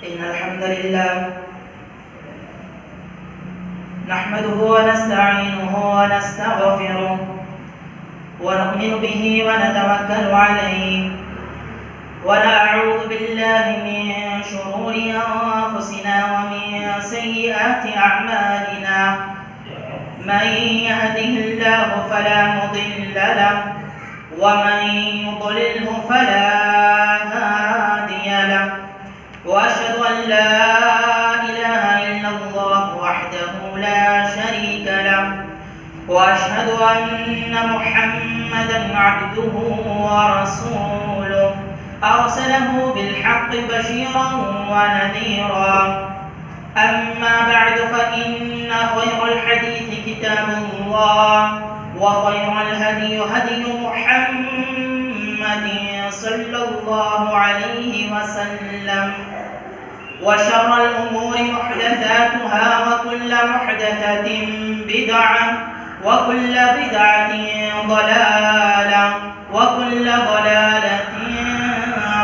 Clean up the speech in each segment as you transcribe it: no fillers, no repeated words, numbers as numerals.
إن الحمد لله نحمده ونستعينه ونستغفره ونؤمن به ونتوكل عليه ونعوذ بالله من شرور أنفسنا ومن سيئات أعمالنا من يهده الله فلا مضل له ومن يضلله فلا هادي له وأشهد أن لا إله إلا الله وحده لا شريك له وأشهد أن محمدا عبده ورسوله أرسله بالحق بشيرا ونذيرا أما بعد فإن خير الحديث كتاب الله وخير الهدي هدي محمد صلى الله عليه وسلم وشر الأمور محدثاتها وكل محدثة بدعة وكل بدعة ضلالة وكل ضلالة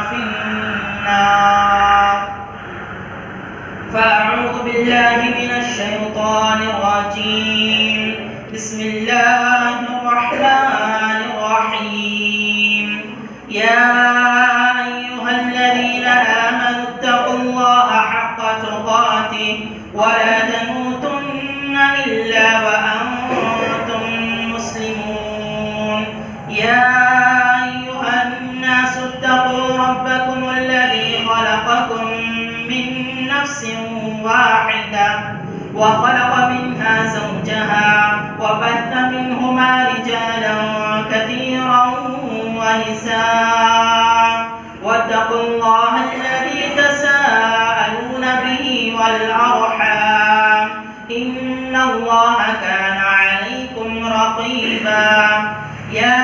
في النار. فأعوذ بالله من الشيطان الرجيم. بسم الله الرحمن الرحيم. يا أيها الذين آمنوا اتقوا الله حق تقاته ولا تموتن إلا وأنتم مسلمون. يا أيها الناس اتقوا ربكم الذي خلقكم من نفس واحدة وخلق منها زوجها وبث منهما رجالا كثيرا ونساء واتقوا الله الذي تساءلون به والأرحام إن الله كان عليكم رقيبا. يا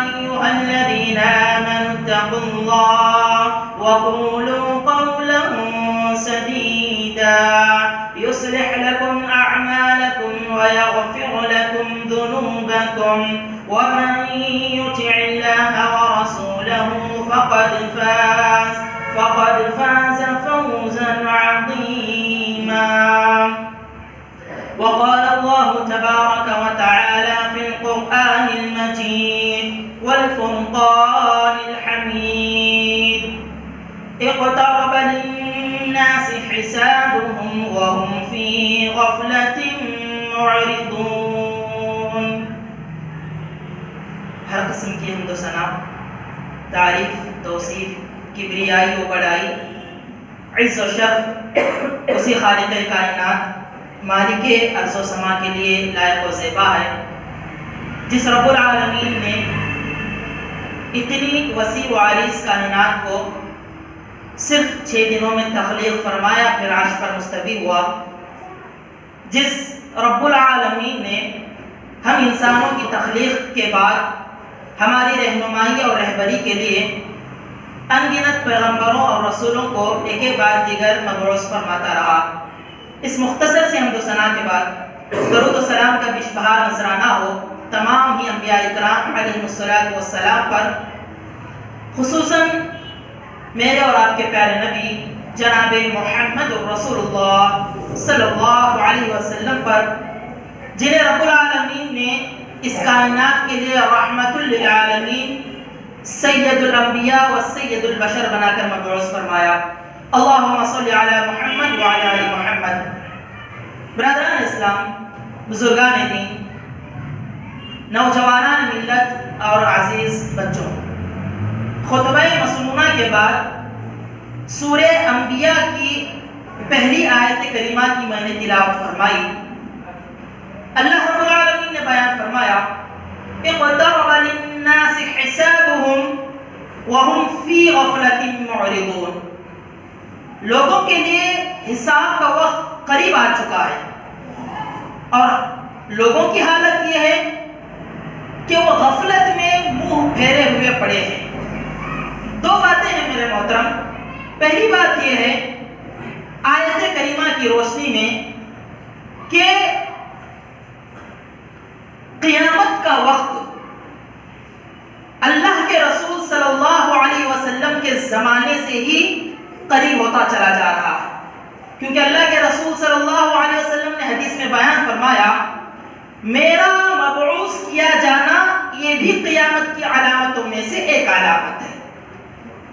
أيها الذين آمنوا اتقوا الله وقولوا قولا سديدا يصلح لكم أعمالكم ويغفر لكم ذنوبكم ومن يطع الله ورسوله فقد فاز فوزا عظيما. وقال الله تبارك وتعالى في القرآن المجيد والفرقان الحميد اقترب للناس حسابهم وهم في غفلة معرضون. ہر قسم کی حمد و ثنا، تعریف، توصیف، کبریائی و بڑائی، عز و شرف اسی خالق کائنات مالک ارض و سما کے لیے لائق و زیبا ہے، جس رب العالمین نے اتنی وسیع و عریض کائنات کو صرف 6 دنوں میں تخلیق فرمایا پھر عرش پر مستوی ہوا، جس رب العالمین نے ہم انسانوں کی تخلیق کے بعد ہماری رہنمائی اور رہبری کے لیے انگنت پیغمبروں اور رسولوں کو ایک بعد دیگر مبعوث فرماتا رہا. اس مختصر سے حمد و ثنا کے بعد درود و سلام کا بیش بہار نذرانہ ہو تمام ہی انبیاء اکرام علیہم السلام پر، خصوصاً میرے اور آپ کے پیارے نبی جناب محمد رسول اللہ صلی اللہ علیہ وسلم پر، جنہیں رب العالمین نے اس کائنات کے لیے رحمت للعالمین سید الانبیاء و سید البشر بنا کر مبعوث فرمایا. اللہم صلی علی محمد وعلی آل محمد. برادران اسلام، بزرگان دین، نوجوانان ملت اور عزیز بچوں، خطبہ مسنونہ کے بعد سورہ انبیاء کی پہلی آیت کریمہ کی میں نے تلاوت فرمائی. اللہ رب العالمین نے بیان فرمایا اقترب للناس حسابهم وهم في غفلة معرضون. لوگوں کے لیے حساب کا وقت قریب آ چکا ہے اور لوگوں کی حالت یہ ہے کہ وہ غفلت میں منہ پھیرے ہوئے پڑے ہیں. 2 باتیں ہیں میرے محترم. پہلی بات یہ ہے آیت کریمہ کی روشنی میں کہ قیامت کا وقت اللہ کے رسول صلی اللہ علیہ وسلم کے زمانے سے ہی قریب ہوتا چلا جا رہا ہے، کیونکہ اللہ کے رسول صلی اللہ علیہ وسلم نے حدیث میں بیان فرمایا میرا مبعوث کیا جانا یہ بھی قیامت کی علامتوں میں سے ایک علامت ہے۔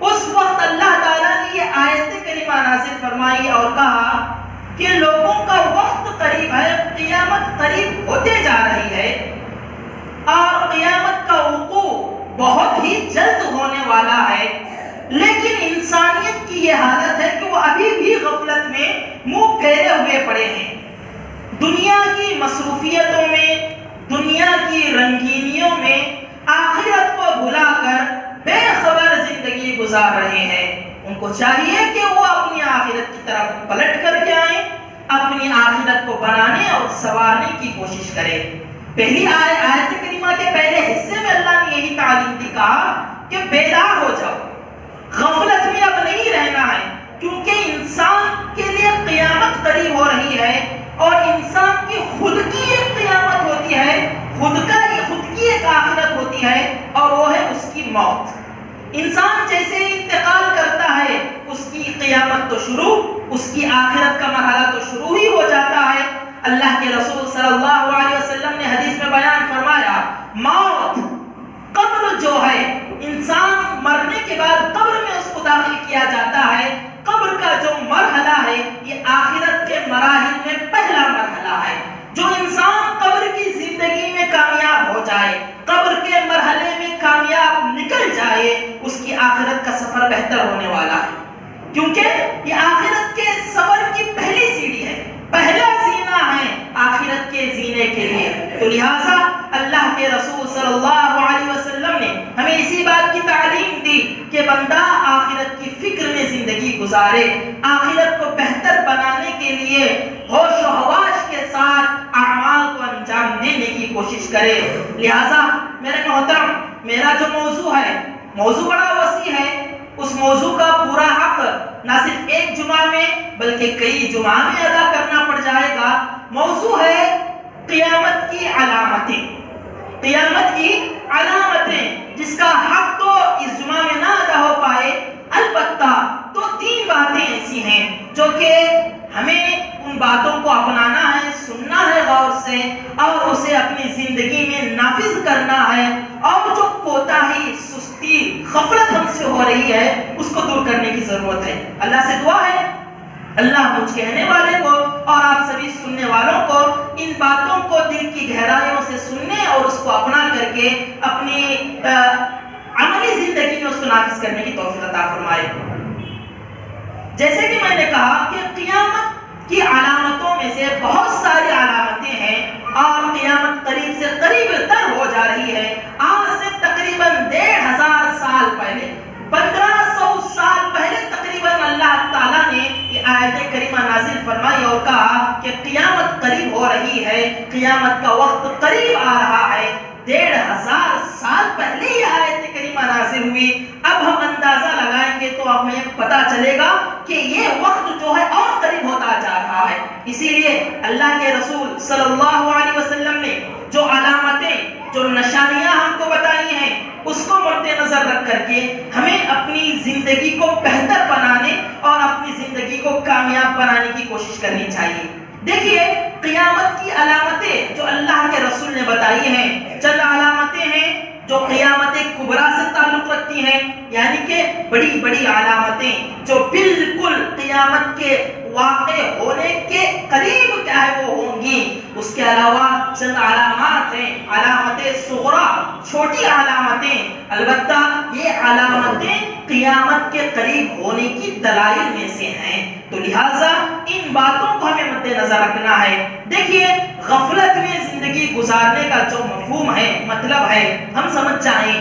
اس وقت اللہ تعالیٰ نے یہ آیت کریمہ نازل فرمائی اور کہا کہ لوگوں کا وقت قریب ہے، قیامت قریب ہوتے جا رہی ہے اور قیامت کا وقوع بہت ہی جلد ہونے والا ہے، لیکن انسانیت کی یہ حالت ہے کہ وہ ابھی بھی غفلت میں منہ پھیرے ہوئے پڑے ہیں، دنیا کی مصروفیتوں میں، دنیا کی رنگینیوں میں آخرت کو بھلا کر بے خبر زندگی گزار رہے ہیں۔ ان کو چاہیے کہ وہ اپنی آخرت کی طرف پلٹ کر کے آئیں، اپنی آخرت کو بنانے اور سنوارنے کی کوشش کریں۔ پہلی آیت کریمہ کے پہلے حصے میں اللہ نے یہی تعلیم دی، کہا کہ بیدار ہو جاؤ، غفلت میں اب نہیں رہنا ہے، کیونکہ انسان کے لیے قیامت قریب ہو رہی ہے اور انسان کی خود کی ایک قیامت ہوتی ہے، خود کی ایک آخرت ہوتی ہے اور وہ ہے اس کی موت۔ انسان جیسے انتقال کرتا ہے اس کی قیامت تو شروع، اس کی آخرت کا مرحلہ تو شروع ہی ہو جاتا ہے۔ اللہ کے رسول صلی اللہ علیہ وسلم نے حدیث میں بیان فرمایا موت، قبر جو ہے، انسان مرنے کے بعد قبر میں اس کو داخل کیا جاتا ہے، قبر کا جو مرحلہ ہے یہ آخرت کے مراحل میں پہلا مرحلہ ہے۔ جو انسان قبر کی زندگی میں کامیاب ہو جائے، قبر کے مرحلے میں کامیاب نکل جائے، اس کی آخرت کا سفر بہتر ہونے والا ہے، کیونکہ یہ آخرت کے سفر کی پہلی سیڑھی ہے، پہلا زینہ ہے آخرت کے زینے کے لیے۔ تو لہٰذا اللہ کے رسول صلی اللہ علیہ وسلم نے ہمیں اسی بات کی تعلیم دی کہ بندہ آخرت کی فکر میں زندگی گزارے، آخرت کو بہتر بنانے کے لیے ہوش و حواس کے ساتھ اعمال کو انجام دینے کی کوشش کرے۔ لہٰذا میرے محترم، میرا جو موضوع ہے، موضوع بڑا وسیع ہے، اس موضوع کا پورا حق نہ صرف ایک جمعہ میں بلکہ کئی جمعہ میں ادا کرنا پڑ جائے گا۔ موضوع ہے قیامت کی علامتیں، قیامت کی علامتیں، جس کا حق تو اس جمعہ میں نہ ادا ہو پائے، البتہ تو تین باتیں ایسی ہیں جو کہ ہمیں ان باتوں کو اپنانا ہے، سننا ہے غور سے اور اسے اپنی زندگی میں نافذ کرنا ہے، اور جو کوتاہی، سستی، غفلت ہم سے ہو رہی ہے اس کو دور کرنے کی ضرورت ہے۔ اللہ سے دعا ہے اللہ مجھ کہنے والے کو اور آپ سبھی سننے والوں کو ان باتوں کو دل کی گہرائیوں سے سننے اور اس کو اپنا کر کے اپنی عملی زندگی میں اس کو نافذ کرنے کی توفیق عطا فرمائے۔ جیسے کہ میں نے کہا کہ قیامت کی علامتوں میں سے بہت ساری علامتیں ہیں اور قیامت قریب سے قریب تر ہو جا رہی ہے۔ آج سے تقریباً 1500 سال پہلے، 1500 سال پہلے تقریباً اللہ تعالیٰ نے یہ آیت کریمہ نازل فرمائی اور کہا کہ قیامت قریب ہو رہی ہے، قیامت کا وقت قریب آ رہا ہے۔ 1500 سال پہلے یہ آیت کریمہ نازل ہوئی۔ اب ہم اندازہ لگائیں گے تو ہمیں پتہ چلے گا کہ یہ وقت جو ہے اور قریب ہوتا جا رہا ہے۔ اسی لیے اللہ کے رسول صلی اللہ علیہ وسلم نے جو علامتیں، جو نشانیاں ہم کو بتائی ہیں، اس کو مد نظر رکھ کر کے ہمیں اپنی زندگی کو بہتر بنانے اور اپنی زندگی کو کامیاب بنانے کی کوشش کرنی چاہیے۔ دیکھیے قیامت کی علامتیں جو اللہ کے رسول نے بتائی ہیں، چند علامتیں ہیں جو قیامت کبریٰ سے تعلق رکھتی ہیں، یعنی کہ بڑی بڑی علامتیں جو بالکل قیامت کے واقع ہونے کے قریب کیا ہے وہ ہوں گی۔ اس کے علاوہ چند علامات ہیں، علامت صغریٰ، چھوٹی علامتیں، البتہ یہ علامتیں قیامت کے قریب ہونے کی دلائل میں سے ہیں۔ تو لہٰذا ان باتوں کو ہمیں مد نظر رکھنا ہے۔ دیکھیے غفلت میں زندگی گزارنے کا جو مفہوم ہے، مطلب ہے، ہم سمجھ جائیں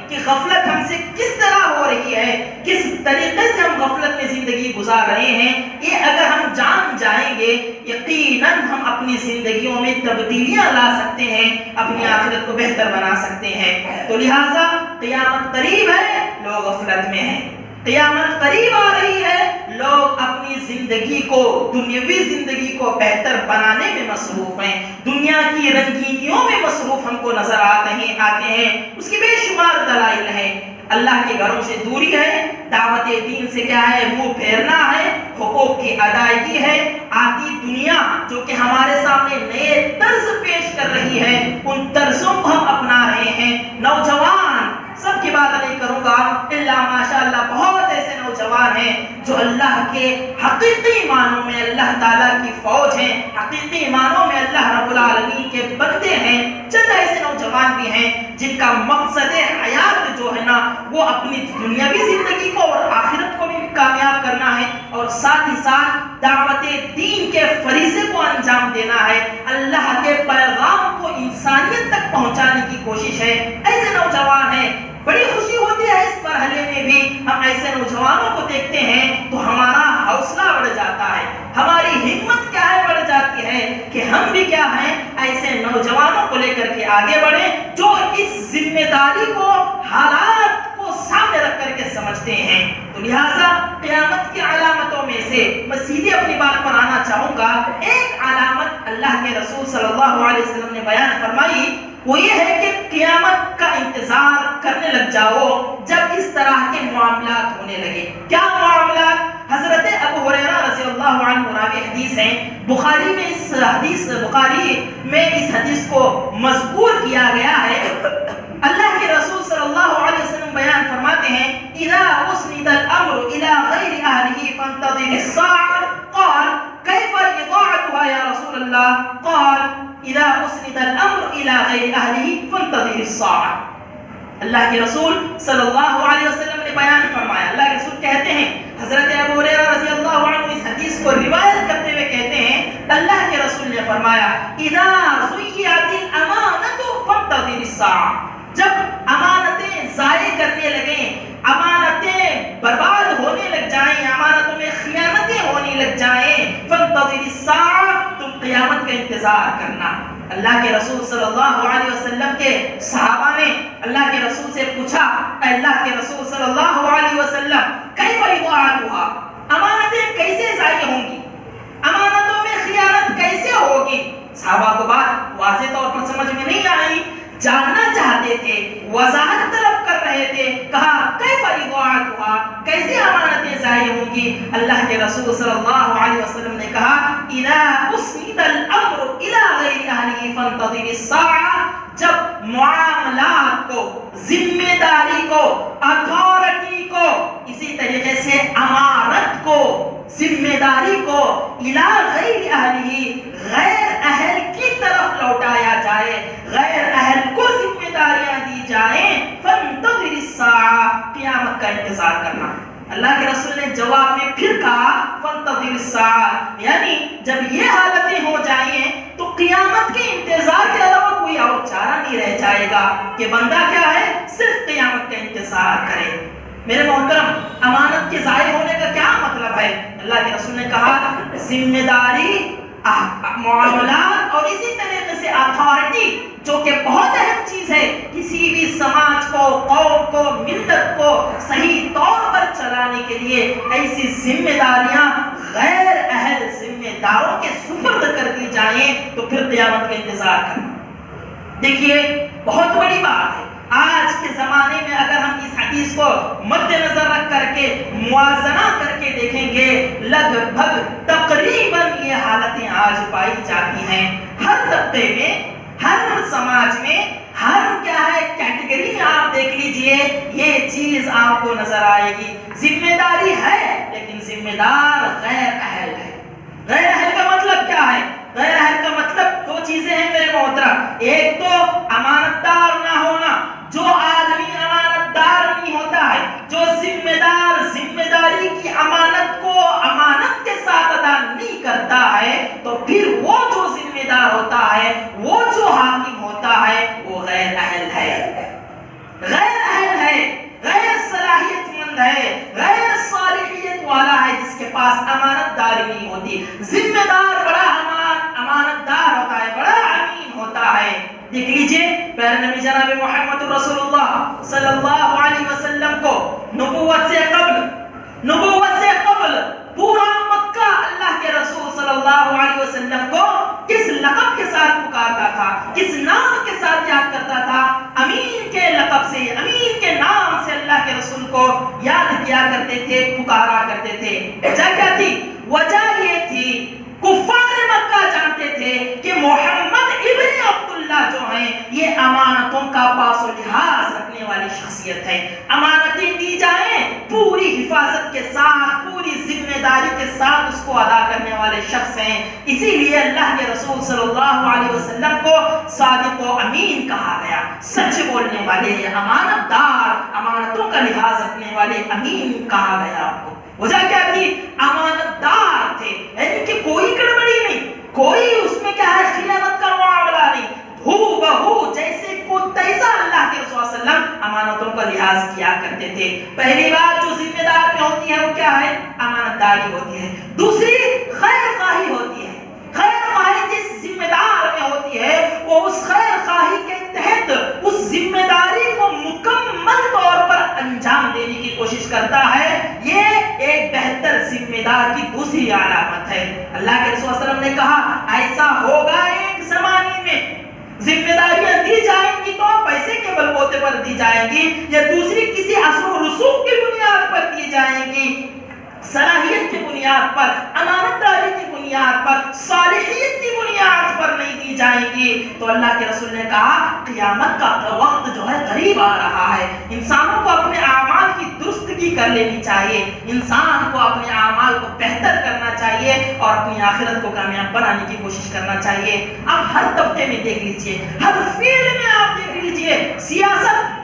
کہ غفلت ہم سے کس طرح ہو رہی ہے، کس طریقے سے ہم غفلت میں زندگی گزار رہے ہیں، یہ اگر ہم جان جائیں گے یقیناً ہم اپنی زندگیوں میں تبدیلیاں لا سکتے ہیں، اپنی آخرت کو بہتر بنا سکتے ہیں۔ تو لہٰذا قیامت قریب ہے، لوگ غفلت میں ہیں، قیامت قریب آ رہی ہے، لوگ اپنی زندگی کو، دنیاوی زندگی کو بہتر بنانے میں مصروف ہیں، دنیا کی رنگینیوں میں مصروف ہم کو نظر آتے ہیں، اس کی بے شمار دلائل ہیں۔ اللہ کے گھروں سے دوری ہے، دعوت دین سے کیا ہے، منہ پھیرنا ہے، حقوق کی ادائیگی ہے، آتی دنیا جو کہ ہمارے سامنے نئے طرز پیش کر رہی ہے ان طرزوں کو ہم اپنا رہے ہیں۔ نوجوان سب کی بات نہیں کروں گا، اللہ ماشاءاللہ بہت ایسے نوجوان ہیں جو اللہ کے حقیقی معنوں میں اللہ تعالیٰ کی فوج ہیں، حقیقی معنوں میں اللہ رب العالمین کے بندے ہیں۔ چند ایسے نوجوان بھی ہیں جن کا مقصد حیات جو ہے نا وہ اپنی دنیاوی زندگی کو اور آخرت کو بھی کامیاب کرنا ہے، اور ساتھ ہی ساتھ دعوت دین کے فریضے کو انجام دینا ہے، اللہ کے پیغام کو انسانیت تک پہنچانے کی کوشش ہے۔ ایسے نوجوان ہیں، بڑی خوشی ہوتی ہے اس مرحلے میں بھی ہم ایسے نوجوانوں کو دیکھتے ہیں تو ہمارا حوصلہ بڑھ جاتا ہے، ہماری ہمت کیا ہے بڑھ جاتی ہے کہ ہم بھی کیا ہیں ایسے نوجوانوں کو لے کر کے آگے بڑھیں جو اس ذمہ داری کو، حالات کو سامنے رکھ کر کے سمجھتے ہیں۔ تو لہٰذا قیامت کی علامتوں میں سے میں سیدھے اپنی بات پر آنا چاہوں گا۔ ایک علامت اللہ کے رسول صلی اللہ علیہ وسلم نے بیان فرمائی، وہ یہ ہے کہ قیامت کا انتظار کرنے لگ جاؤ جب اس طرح کے معاملات ہونے لگے۔ کیا معاملات؟ حضرت ابو ہریرہ رضی اللہ عنہ راوی حدیث ہیں، بخاری میں اس حدیث کو مذکور کیا گیا ہے۔ اللہ کے رسول صلی اللہ علیہ وسلم بیان فرماتے ہیں، اذا اسند الامر الى غیر اہلہ فانتظر الساعة، قال کیف اضاعتها یا رسول اللہ؟ قال اذا اسند الامر الى غیر اہلہ فانتظر الساعة۔ اللہ کے رسول صلی اللہ علیہ وسلم نے بیان فرمایا، اللہ کے رسول کہتے ہیں، حضرت ابو ہریرہ رضی اللہ عنہ اس حدیث کو روایت کرتے ہوئے کہتے ہیں، اللہ کے رسول نے فرمایا، اذا ضیعت الامانۃ فانتظر الساعة، جب امانتیں ضائع کرنے لگیں، امانتیں برباد ہونے لگ جائیں، امانتوں میں خیانتیں ہونے لگ جائیں، فانتظر الساعة، تم قیامت کا انتظار کرنا۔ اللہ کے رسول صلی اللہ علیہ وسلم کے صحابہ نے اللہ کے رسول سے پوچھا، اللہ کے رسول صلی اللہ علیہ وسلم کیف اضاعتها، امانتیں کیسے ضائع ہوں گی، امانتوں میں خیانت کیسے ہوگی؟ صحابہ کو بات واضح طور پر سمجھ میں نہیں آئی، جاننا چاہتے تھے، وضاحت طلب کر رہے تھے، کہا کیف اضاعتها، کیسے امانتیں ضائع ہوں گی؟ اللہ کے رسول صلی اللہ علیہ وسلم نے کہا، اذا اسند الامر الى غیر اہلہ فانتظر الساعة، جب معاملات کو، ذمہ داری کو، اتھارٹی کو، اسی طریقے سے امانت کو، ذمہ داری کو الی غیر اہلہ، غیر اہل کی طرف لوٹایا جائے، غیر اہل کو ذمہ داریاں دی جائیں، فانتظر الساعة، قیامت کا انتظار کرنا۔ اللہ کے رسول نے جواب میں پھر کہا فانتظر الساعة، یعنی جب یہ حالتیں ہو جائیں تو قیامت کے انتظار کے علاوہ کوئی اور چارہ نہیں رہ جائے گا کہ بندہ کیا ہے، صرف قیامت کا انتظار کرے۔ میرے محترم، امانت کے ضائع ہونے کا کیا مطلب ہے؟ اللہ کے رسول نے کہا ذمہ داری، معاملات اور اسی طریقے سے اتھارٹی جو کہ بہت اہم چیز ہے، کسی بھی سماج کو، قوم کو، ملت کو صحیح طور پر چلانے کے لیے ایسی ذمہ داریاں غیر اہل ذمہ داروں کے سپرد کر دی جائیں تو پھر قیامت کا انتظار کرنا۔ دیکھیے بہت بڑی بات ہے، آج کے زمانے میں اگر ہم اس حدیث کو مد نظر رکھ کر کے موازنہ کر کے دیکھیں گے، لگ بھگ تقریباً یہ حالتیں آج پائی جاتی ہیں ہر طبقے میں، ہر سماج میں، ہر کیا ہے کیٹیگری میں آپ دیکھ لیجئے یہ چیز آپ کو نظر آئے گی۔ ذمہ داری ہے لیکن ذمہ دار غیر اہل ہے۔ غیر اہل کا مطلب کیا ہے؟ غیر اہل کا مطلب دو چیزیں ہیں میرے محترم، ایک تو امانت دار نہ ہونا، جو آدمی امانت دار نہیں ہوتا ہے، جو ذمہ دار ذمہ داری کی امانت کو امانت کے ساتھ ادا نہیں کرتا ہے تو پھر وہ جو ذمہ دار ہوتا ہے، وہ جو حاکم ہوتا ہے، وہ غیر اہل ہے، غیر اہل ہے، غیر صلاحیت مند ہے، غیر صالحیت والا ہے، جس کے پاس امانت داری نہیں ہوتی۔ ذمہ دار بڑا امانت دار ہوتا ہے، بڑا امین ہوتا ہے۔ دیکھ لیجئے پیارے نبی جناب محمد رسول اللہ صلی اللہ علیہ وسلم کو نبوت سے قبل پورا مکہ اللہ کے رسول صلی اللہ علیہ وسلم کو کس لقب کے ساتھ پکارتا تھا، کس نام کے ساتھ یاد کرتا تھا؟ امین کے لقب سے، امین کو یاد کیا کرتے تھے، پکارا کرتے تھے۔ وجہ کیا تھی؟ وجہ یہ تھی کفار مکہ جانتے تھے کہ محمد ابن عبداللہ جو ہیں یہ امانتوں کا پاس و لحاظ رکھنے والی شخصیت ہے۔ امانتیں دی جائیں پوری حفاظت کے ساتھ، پوری ذمہ داری کے ساتھ اس کو ادا کرنے والے شخص ہیں۔ اسی لیے اللہ کے رسول صلی اللہ علیہ وسلم کو صادق و امین کہا گیا، سچ بولنے والے، امانت دار، امانتوں کا لحاظ رکھنے والے امین کہا گیا آپ کو۔ وجہ کیا تھی؟ امانت دار تھے، یعنی کہ کوئی گڑبڑی نہیں، کوئی اس میں کیا ہے خیانت کا معاملہ نہیں، ہو بہو جیسے کو تیسا اللہ کے رسول صلی اللہ علیہ وسلم امانتوں کا لحاظ کیا کرتے تھے۔ پہلی بات جو ذمہ دار میں ہوتی ہے وہ کیا ہے؟ امانت داری ہوتی ہے۔ دوسری خیر خواہی ہوتی ہے۔ خیر خواہی جس ذمہ دار میں ہوتی ہے وہ اس خیر خواہی کے تحت اس ذمہ داری کو مکمل طور پر انجام دینے کی کوشش کرتا ہے۔ یہ ایک بہتر ذمہ دار کی دوسری علامت ہے۔ اللہ کے رسول صلی اللہ علیہ وسلم نے کہا ایسا ہوگا ایک زمانے میں ذمہ داریاں دی جائیں گی تو پیسے کے بل بوتے پر دی جائیں گی یا دوسری کسی اثر و رسوخ کی بنیاد پر دی جائیں گی، صلاحیت کی بنیاد پر، امانت داری کی بنیاد پر، صالحیت کی بنیاد پر نہیں دی جائیں گی۔ تو اللہ کے رسول نے کہا قیامت کا وقت جو ہے قریب آ رہا ہے، انسانوں کو اپنے اعمال کی درستگی کر لینی چاہیے، انسان کو اپنے اعمال کو بہتر کرنا چاہیے اور اپنی آخرت کو کامیاب بنانے کی کوشش کرنا چاہیے۔ اب ہر طبقے میں دیکھ لیجئے، ہر فیلڈ میں آپ دیکھ لیجئے، سیاست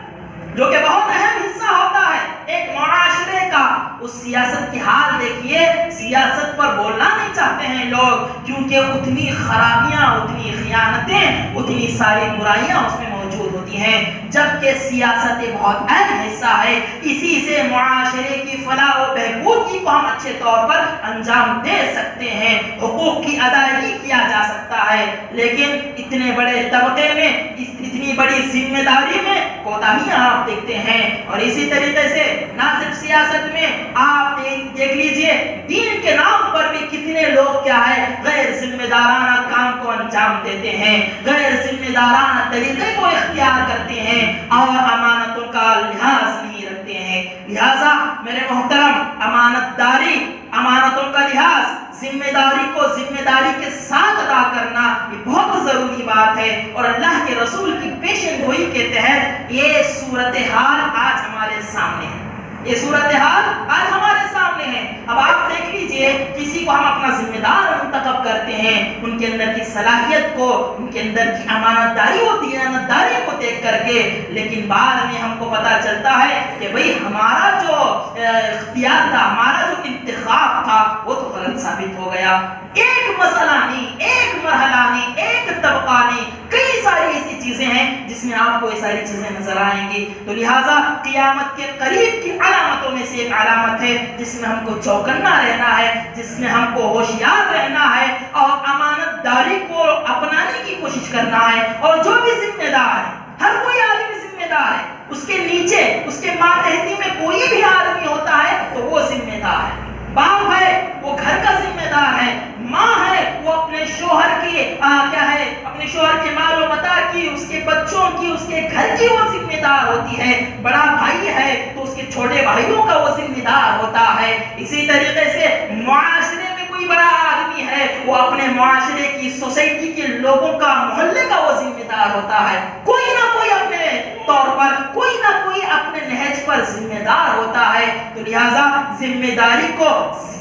جو کہ بہت اہم حصہ ہوتا ہے ایک معاشرے کا، اس سیاست کی حال دیکھیے، سیاست پر بولنا نہیں چاہتے ہیں لوگ کیونکہ اتنی خرابیاں، اتنی خیانتیں، اتنی ساری برائیاں اس میں موجود ہوتی ہیں، جبکہ سیاست ایک بہت اہم حصہ ہے، اسی سے معاشرے کی فلاح و بہبودی کو ہم اچھے طور پر انجام دے سکتے ہیں، حقوق کی ادائیگی کیا جا سکتا ہے۔ لیکن اتنے بڑے طبقے میں، اتنی بڑی ذمہ داری میں کوتاہیاں آپ دیکھتے ہیں۔ اور اسی طریقے سے نہ صرف سیاست میں، آپ دیکھ لیجئے دین کے نام پر بھی کتنے لوگ کیا ہے غیر ذمہ دارانہ کام کو انجام دیتے ہیں، غیر ذمہ دارانہ طریقے کو اختیار کرتے ہیں اور امانتوں کا لحاظ نہیں رکھتے ہیں۔ لہذا میرے محترم، امانت داری، امانتوں کا لحاظ، ذمہ داری کو ذمہ داری کے ساتھ ادا کرنا یہ بہت ضروری بات ہے، اور اللہ کے رسول کی پیشن گوئی کے تحت یہ صورتحال آج ہمارے سامنے ہے، یہ صورتحال آج ہمارے سامنے ہے۔ اب آپ دیکھ لیجئے، کسی کو ہم اپنا ذمہ دار منتخب کرتے ہیں، ان کے اندر کی صلاحیت کو، ان کے اندر کی امانت داری ہوتی ہے، امانت داری کو دیکھ کر کے، لیکن بعد میں ہم کو پتا چلتا ہے کہ بھئی ہمارا جو اختیار تھا، ہمارا جو انتخاب تھا وہ تو غلط ثابت ہو گیا۔ ایک مسئلہ نہیں، ایک مرحلہ نہیں، ایک طبقہ نہیں، کئی ساری ایسی چیزیں ہیں جس میں آپ کو یہ ساری چیزیں نظر آئیں گی۔ تو لہٰذا قیامت کے قریب کی علامتوں میں سے ایک علامت ہے جس میں ہم کو چوکنا رہنا ہے، جس میں ہم کو ہوشیار رہنا ہے اور امانت داری کو اپنانے کی کوشش کرنا ہے۔ اور جو بھی ذمہ دار ہے، ہر کوئی آدمی ذمہ دار ہے، اس کے نیچے، اس کے ماتحتی میں کوئی بھی آدمی ہوتا ہے تو وہ ذمہ دار ہے۔ باپ ہے وہ گھر کا ذمہ دار ہے، ماں ہے وہ اپنے شوہر کی کیا ہے، اپنے شوہر کے مال و متاع کی، اس کے بچوں کی، اس کے گھر کی وہ ذمہ دار ہوتی ہے۔ بڑا بھائی ہے تو اس کے چھوٹے بھائیوں کا وہ ذمہ دار ہوتا ہے۔ اسی طریقے سے معاشرے میں کوئی بڑا آدمی ہے، وہ اپنے معاشرے کی، سوسائٹی کے لوگوں کا، محلے کا وہ ذمہ دار ہوتا ہے۔ کوئی نہ کوئی اپنے طور پر، کوئی نہ کوئی اپنے نہج پر ذمہ دار ہوتا ہے۔ تو لہٰذا ذمہ داری کو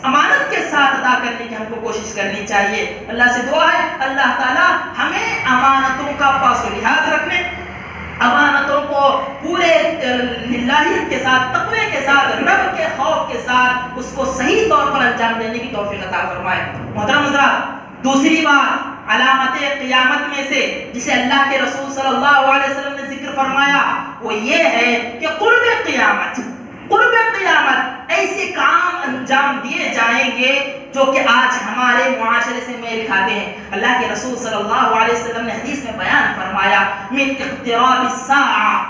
امانت کے ساتھ ادا کرنے کی ہم کو کوشش کرنی چاہیے۔ اللہ سے دعا ہے اللہ تعالی ہمیں امانتوں کا پاس و لحاظ رکھنے، امانتوں کو پورے للہیت کے ساتھ، تقوی کے ساتھ، رب کے خوف کے ساتھ اس کو صحیح طور پر انجام دینے کی توفیق عطا فرمائے۔ محترم حضرات، دوسری بات علامت قیامت میں سے جسے اللہ کے رسول صلی اللہ علیہ وسلم نے ذکر فرمایا وہ یہ ہے کہ قرب قیامت، قرب قیامت ایسے کام انجام دیے جائیں گے جو کہ آج ہمارے معاشرے سے میل کھاتے ہیں۔ اللہ کے رسول صلی اللہ علیہ وسلم نے حدیث میں بیان فرمایا من اقتراب الساعہ،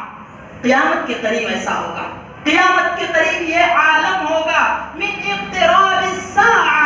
قیامت کے قریب ایسا ہوگا، قیامت کے قریب یہ عالم ہوگا، من اقتراب الساعہ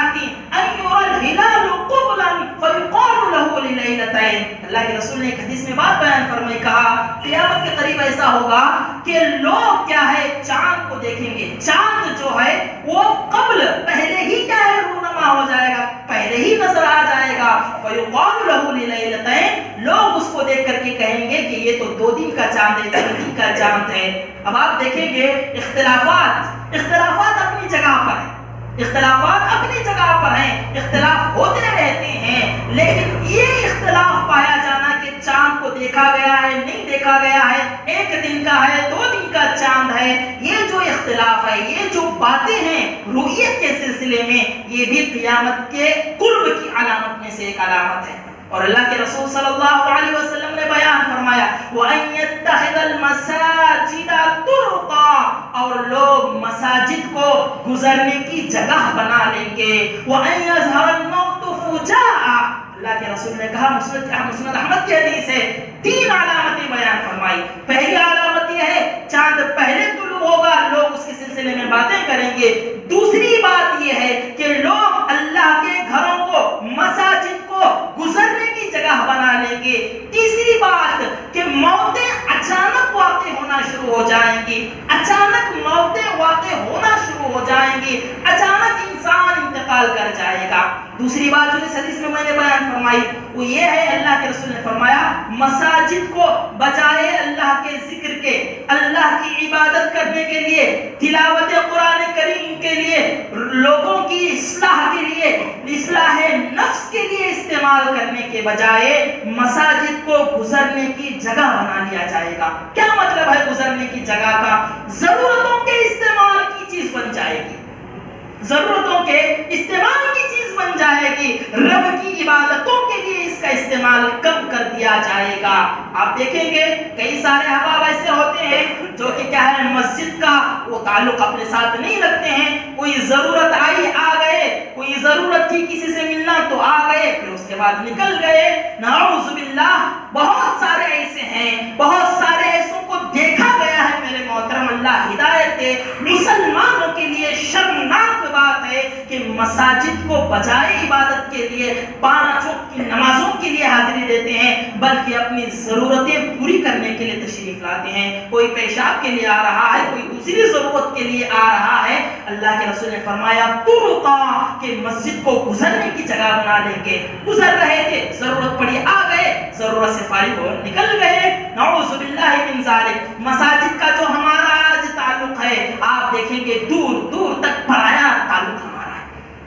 ان یرى الہلال قبلا فیقال له للیلتین۔ اللہ کے رسول نے ایک حدیث میں بات بیان فرمائی، کہا قیامت کے قریب ایسا ہوگا کہ لوگ کیا ہے چاند کو دیکھیں گے، چاند جو ہے وہ قبل پہلے ہی کیا ہے رونما ہو جائے گا، پہلے ہی نظر آ جائے گا. فَيُقَالُ لَهُ لِلَيْلَتَيْنِ، لوگ اس کو دیکھ کر کے کہیں گے کہ یہ تو 2 دن کا چاند ہے، 3 دن کا چاند ہے. اب آپ دیکھیں گے اختلافات اپنی جگہ پر ہیں، اختلافات اپنی جگہ پر ہیں، اختلاف ہوتے رہتے ہیں، لیکن یہ اختلاف پایا جانا کہ چاند کو دیکھا گیا ہے نہیں دیکھا گیا ہے، 1 دن کا ہے 2 دن کا چاند ہے، یہ جو اختلاف ہے، یہ جو باتیں ہیں رؤیت کے سلسلے میں، یہ بھی قیامت کے قرب کی علامت میں سے ایک علامت ہے. اور اللہ کے رسول صلی اللہ علیہ وسلم نے بیان فرمایا وَأَن يَتَّخِذَ الْمَسَاجِدَ طُرُقًا، اور لوگ مساجد کو گزرنے کی جگہ بنا لیں گے. وَأَن يَظْهَرَ الْمَوْتُ فُجَاءً، اللہ کے رسول نے کہا، مسند احمد کی حدیث ہے، 3 علامتیں بیان فرمائی. پہلی علامت یہ ہے چاند پہلے طلوع ہوگا، لوگ اس کے سلسلے میں باتیں کریں گے. دوسری بات یہ ہے کہ لوگ اللہ کے گھروں کو، مساجد کو گزرنے کی جگہ بنا لیں گے. تیسری بات کہ موتیں اچانک واقع ہونا شروع ہو جائیں گی، اچانک موتیں واقع ہونا شروع ہو جائیں گی، اچانک انسان انتقال کر جائے گا. دوسری بات جو اس حدیث میں میں نے بیان فرمائی وہ یہ ہے، اللہ کے رسول نے فرمایا مساجد کو بجائے اللہ کے ذکر کے، اللہ کی عبادت کرنے کے لیے، تلاوت قرآن کریم کے لیے، لوگوں کی اصلاح کے لیے، اصلاح نفس کے لیے استعمال کرنے کے بجائے مساجد کو گزرنے کی جگہ بنا لیا جائے گا. کیا مطلب ہے گزرنے کی جگہ کا؟ ضرورتوں کے استعمال کی چیز بن جائے گی، ضرورتوں کے استعمال کی چیز بن جائے گی، رب کی عبادتوں کے لیے اس کا استعمال کم کر دیا جائے گا. آپ دیکھیں گے کئی سارے احباب ایسے ہوتے ہیں جو کہ کیا ہے مسجد کا وہ تعلق اپنے ساتھ نہیں رکھتے ہیں، کوئی ضرورت آئی آ گئے، کوئی ضرورت تھی کسی سے ملنا تو آ گئے، پھر اس کے بعد نکل گئے. نعوذ باللہ، بہت سارے ایسے ہیں، بہت سارے ایسوں کو دیکھا گیا ہے میرے محترم. اللہ ہدایت دے. مسلمانوں کے لیے شرمناک بات ہے کہ مساجد کو بجائے عبادت کے لیے، 5 وقت کی نمازوں کے لیے حاضری دیتے ہیں، بلکہ اپنی ضرورتیں پوری کرنے کے لیے تشریف لاتے ہیں. کوئی پیشاب کے لیے آ رہا ہے، کوئی دوسری ضرورت کے لیے آ رہا ہے. اللہ کے رسول نے فرمایا طرقا، کہ مسجد کو گزرنے کی جگہ بنا لیں گے. گزر رہے تھے، ضرورت پڑی آ گئے، ضرورت سے فارغ ہو نکل گئے. نعوذ باللہ من ذالک. مساجد کا جو ہمارا آج تعلق ہے، آپ دیکھیں گے دور دور تک پرایا تعلق ہمارا ہے.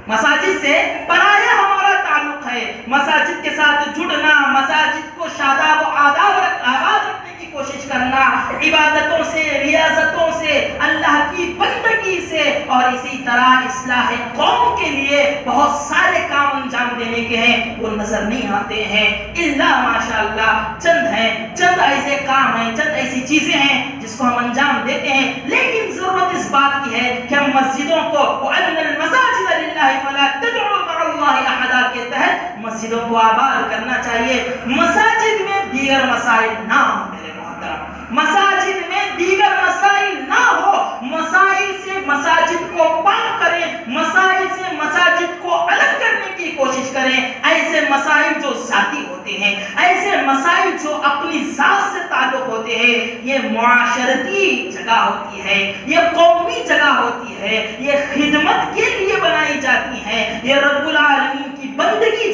مساجد سے پرایا ہمارا تعلق ہے. مساجد کے ساتھ جڑنا، مساجد کو شاداب و آباد رکھنے کی کوشش کرنا، عبادتوں سے، ریاضتوں سے، اللہ کی بندگی سے، اور اسی طرح اصلاح قوم کے لیے بہت سارے کام انجام دینے کے ہیں، وہ نظر نہیں آتے ہیں. الا ماشاءاللہ چند ہیں، چند ایسے کام ہیں، چند ایسی چیزیں ہیں جس کو ہم انجام دیتے ہیں. لیکن ضرورت اس بات کی ہے کہ ہم مسجدوں کو وَأَنَّ الْمَسَاجِدَ لِلَّهِ فَلَا تَدْعُوا مَعَ اللَّهِ أَحَدًا کے تحت مسجدوں کو آباد کرنا چاہیے. مساجد میں دیگر مسائل نہ ہوں میرے محترم، مساجد میں دیگر مسائل نہ ہو. مسائل سے مساجد کو پاک کریں، مسائل سے مساجد کو الگ کرنے کی کوشش کریں. ایسے مسائل جو ذاتی ہوتے ہیں، ایسے مسائل جو اپنی ذات سے تعلق ہوتے ہیں، یہ معاشرتی جگہ ہوتی ہے، یہ قومی جگہ ہوتی ہے، یہ خدمت کے لیے بنائی جاتی ہے، یہ رب العالمین کی بندگی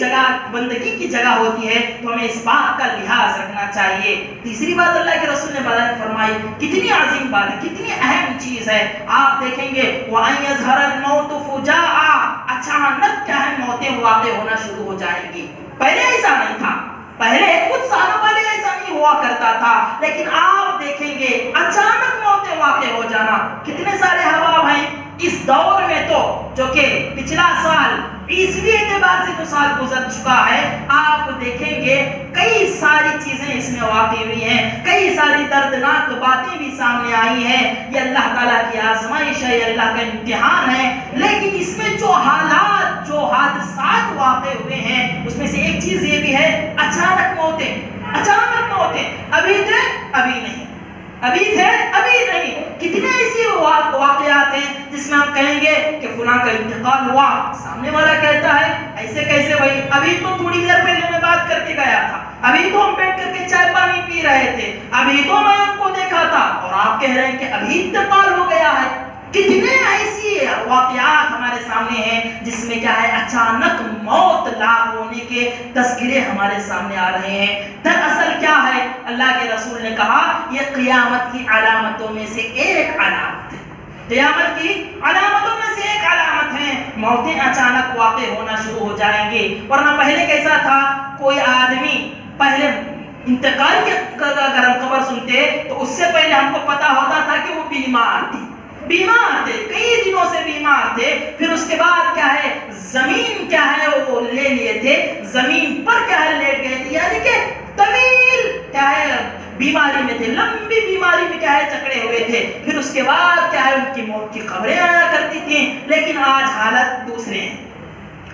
کی جگہ ہوتی ہے. تو ہمیں اس بات کا لحاظ رکھنا چاہیے. تیسری بات اللہ کے رسول نے بیان فرمائی، کتنی عظیم بات ہے، کتنی اہم چیز ہے. آپ دیکھیں گے وَأَن يَظْهَرَ الْمَوْتُ فُجَاءً، اچانک کیا ہے موتیں واقع ہونا شروع ہو جائیں گی. پہلے ایسا نہیں تھا، پہلے کچھ سالوں پہلے ایسا نہیں ہوا کرتا تھا، لیکن آپ دیکھیں گے اچانک موتیں واقع ہو جانا. کتنے سارے احباب ہیں اس دور میں تو جو کہ پچھلا سال عیسوی اعتبار سے جو سال گزر چکا ہے، آپ دیکھیں گے کئی ساری چیزیں اس میں واقع ہوئی ہیں، کئی ساری دردناک باتیں بھی سامنے آئی ہیں. یہ اللہ تعالیٰ کی آزمائش ہے، یہ اللہ کا امتحان ہے. لیکن اس میں جو حالات، جو حادثات واقع ہوئے ہیں، اس میں سے ایک چیز یہ بھی ہے، اچانک موتیں. اچانک موتیں ابھی تھے ابھی نہیں، ابھی تھے ابھی نہیں. کتنے ایسی واقعات ہیں جس میں ہم کہیں گے کہ فلاں کا انتقال ہوا، سامنے والا کہتا ہے ایسے کیسے بھائی، ابھی تو تھوڑی دیر پہلے میں بات کر کے گیا تھا. ابھی تو ہم بیٹھ کر کے چائے پانی پی رہے تھے، ابھی تو میں ان کو دیکھا تھا، اور آپ کہہ رہے ہیں کہ ابھی انتقال ہو گیا ہے۔ کتنے ایسی واقعات ہمارے سامنے ہیں جس میں کیا ہے اچانک موت لاحق ہونے کے تذکرے ہمارے سامنے آ رہے ہیں۔ دراصل کیا ہے، اللہ کے رسول نے کہا یہ قیامت کی علامتوں میں سے ایک علامت ہے، قیامت کی علامتوں میں سے ایک علامت ہے۔ موتیں اچانک واقع ہونا شروع ہو جائیں گے، ورنہ پہلے کیسا تھا، کوئی آدمی پہلے انتقال کے اگر ہم خبر سنتے تو اس سے پہلے ہم کو پتا ہوتا تھا کہ وہ بیمار تھے، کئی دنوں سے بیمار تھے، پھر اس کے بعد کیا ہے زمین کیا ہے وہ لے لیے تھے، زمین پر کیا ہے لیٹ گئے تھے، یعنی کہ طویل کیا ہے بیماری میں تھے، لمبی بیماری میں کیا ہے جکڑے ہوئے تھے، پھر اس کے بعد کیا ہے ان کی موت کی خبریں آیا کرتی تھیں۔ لیکن آج حالت دوسرے ہیں،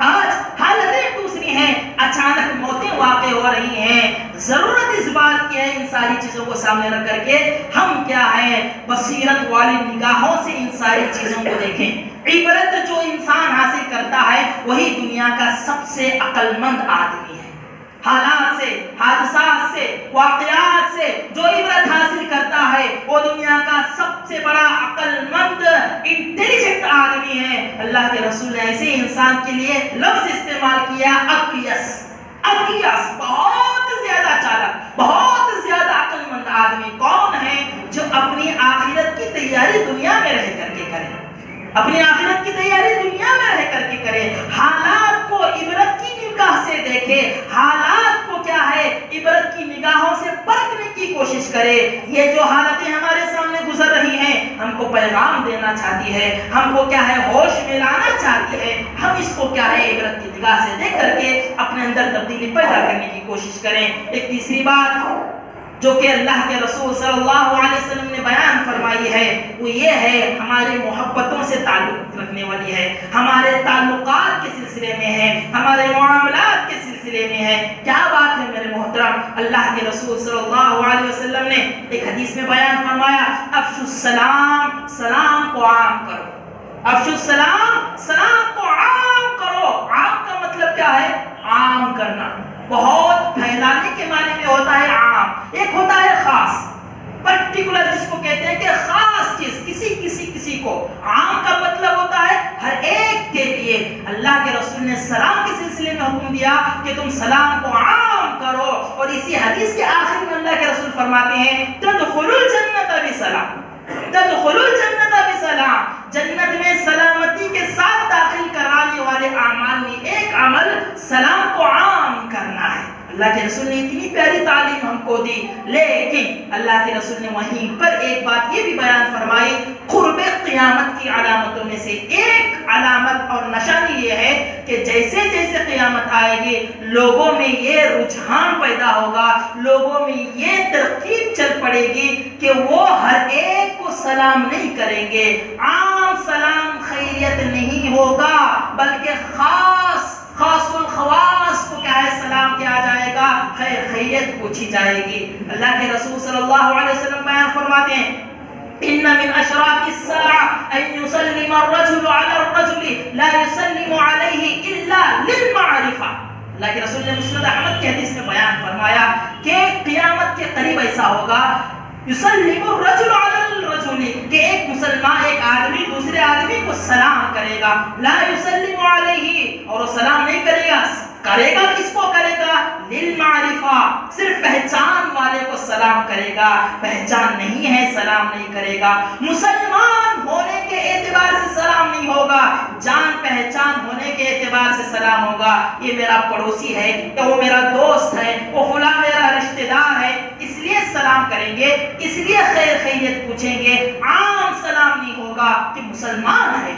آج حالتیں دوسری ہیں، اچانک موتیں واقع ہو رہی ہیں۔ ضرورت اس بات کی ہے ان ساری چیزوں کو سامنے رکھ کر کے ہم کیا ہے بصیرت والی نگاہوں سے ان ساری چیزوں کو دیکھیں۔ عبرت جو انسان حاصل کرتا ہے وہی دنیا کا سب سے عقل مند آدمی ہے۔ حالات سے، حادثات سے، واقعات سے جو عبرت حاصل کرتا ہے وہ دنیا کا سب سے بڑا عقل مند انٹیلیجنٹ آدمی ہے۔ اللہ کے رسول نے ایسے انسان کے لیے لفظ استعمال کیا اقیس، بہت زیادہ چالاک، بہت زیادہ عقل مند آدمی کون ہے جو اپنی آخرت کی تیاری دنیا میں رہ کر کے کرے، اپنی آخرت کی تیاری دنیا میں رہ کر کے کرے، حالات کو عبرت کی نگاہ سے دیکھے، حالات کو کیا ہے عبرت کی نگاہوں سے پرکھنے کی کوشش کرے۔ یہ جو حالتیں ہمارے سامنے گزر رہی ہیں ہم کو پیغام دینا چاہتی ہے، ہم کو کیا ہے ہوش میں لانا چاہتی ہے، ہم اس کو کیا ہے عبرت کی نگاہ سے دیکھ کر کے اپنے اندر تبدیلی پیدا کرنے کی کوشش کریں۔ ایک تیسری بات جو کہ اللہ کے رسول صلی اللہ علیہ وسلم نے بیان فرمائی ہے وہ یہ ہے ہماری محبتوں سے تعلق رکھنے والی ہے، ہمارے تعلقات کے سلسلے میں ہے، ہمارے معاملات کے سلسلے میں ہے۔ کیا بات ہے میرے محترم، اللہ کے رسول صلی اللہ علیہ وسلم نے ایک حدیث میں بیان فرمایا افشوا السلام، سلام کو عام کرو، افشوا السلام، سلام کو عام کرو۔ عام کا مطلب کیا ہے، عام کرنا، بہت پھیلانے کے معنی میں ہوتا ہے عام، ایک ہوتا ہے خاص، پرٹیکولر جس کو کہتے ہیں کہ خاص چیز، کسی کو۔ عام کا مطلب ہوتا ہے ہر ایک کے لیے۔ اللہ کے رسول نے سلام کے سلسلے میں حکم دیا کہ تم سلام کو عام کرو، اور اسی حدیث کے آخر میں اللہ کے رسول فرماتے ہیں تدخلوا الجنت بسلام، تدخلوا الجنت بسلام، جنت میں سلامتی کے ساتھ داخل کرانے والے اعمال میں ایک عمل سلام کو عام کرنا ہے۔ اللہ کے رسول نے اتنی پیاری تعلیم ہم کو دی، لیکن اللہ کے رسول نے وہیں پر ایک بات یہ بھی بیان فرمائی، قرب قیامت کی علامتوں میں سے ایک علامت اور نشانی یہ ہے کہ جیسے جیسے قیامت آئے گی لوگوں میں یہ رجحان پیدا ہوگا، لوگوں میں یہ ترغیب چل پڑے گی کہ وہ ہر ایک کو سلام نہیں کریں گے، عام سلام خیریت نہیں ہوگا، بلکہ خاص الخواص کو کیا ہے سلام کیا جائے گا، خیریت پوچھی جائے گی۔ اللہ کے رسول صلی اللہ علیہ وسلم بیان فرماتے ہیں ان من اشراط الساعة ان يسلم الرجل على الرجل لا يسلم عليه الا للمعرفة۔ اللہ کے رسول نے مسند احمد کے حدیث میں بیان فرمایا کہ قیامت کے قریب ایسا ہوگا یسلم الرجل علی الرجل کہ ایک مسلمان ایک آدمی دوسرے آدمی کو سلام کرے گا، لا یسلم علیہ اور وہ سلام نہیں کرے گا، کرے گا کس کو کرے گا، للمعرفہ صرف پہچان والے کو سلام کرے گا، پہچان نہیں ہے سلام نہیں کرے گا، مسلمان ہونے کے اعتبار سے سلام نہیں ہوگا، جان پہچان ہونے کے اعتبار سے سلام ہوگا، یہ میرا پڑوسی ہے یا وہ میرا دوست ہے، وہ فلاں میرا رشتہ دار ہے، اس لیے سلام کریں گے، اس لیے خیر خیریت پوچھیں گے، عام سلام نہیں ہوگا کہ مسلمان ہے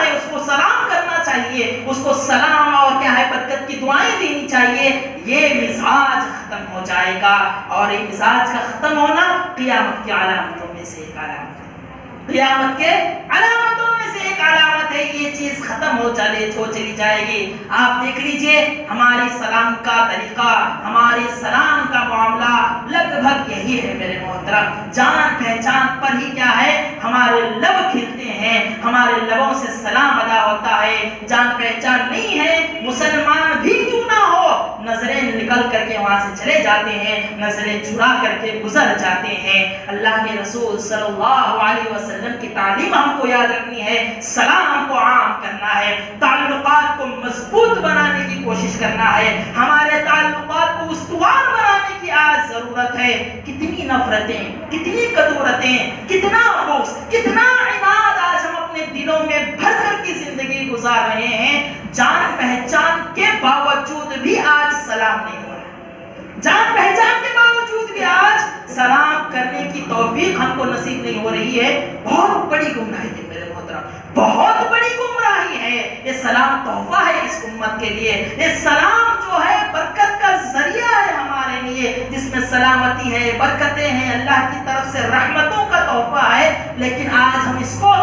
اس کو سلام کرنا چاہیے، اس کو سلام اور کیا ہے برکت کی دعائیں دینی چاہیے۔ یہ مزاج ختم ہو جائے گا، اور یہ مزاج کا ختم ہونا قیامت کی علامتوں میں سے ایک علامت ہے، قیامت کے علامتوں میں سے ایک علامت ہے، یہ چیز ختم ہو چلی جائے گی۔ آپ دیکھ لیجئے ہماری سلام کا طریقہ، ہمارے سلام کا معاملہ لگ بھگ یہی ہے میرے محترم، جان پہچان پر ہی کیا ہے ہمارے لب کھلتے ہیں، ہمارے لبوں سے سلام ادا ہوتا ہے، جان پہچان نہیں ہے مسلمان بھی کیوں نہ ہو، نظریں نکل کر کے وہاں سے چلے جاتے ہیں، نظریں چرا کر کے گزر جاتے ہیں۔ اللہ کے رسول صلی اللہ علیہ وسلم کی تعلیم ہم کو یاد رکھنی ہے، سلام کو عام کرنا ہے، تعلقات کو مضبوط بنانے کی کوشش کرنا ہے، ہمارے تعلقات کو استوار بنانے کی آج ضرورت ہے۔ کتنی نفرتیں، کتنی کدورتیں، کتنا بغض، کتنا عناد آج ہم اپنے دلوں میں بھر کر کی زندگی گزار رہے ہیں، جان پہچان کے باوجود بھی آج سلام نہیں ہو رہا، جان پہچان کے باوجود بھی آج سلام کرنے کی توفیق ہم کو نصیب نہیں ہو رہی ہے۔ بہت بڑی گمراہی ہے میرے محترم، بہت بڑی گمراہی ہے۔ یہ سلام تحفہ ہے اس امت کے لیے، یہ سلام جو ہے برکت کا ذریعہ ہے ہمارے لیے، جس میں سلامتی ہے، برکتیں ہیں، اللہ کی طرف سے رحمتوں کا تحفہ ہے، لیکن آج ہم اس کو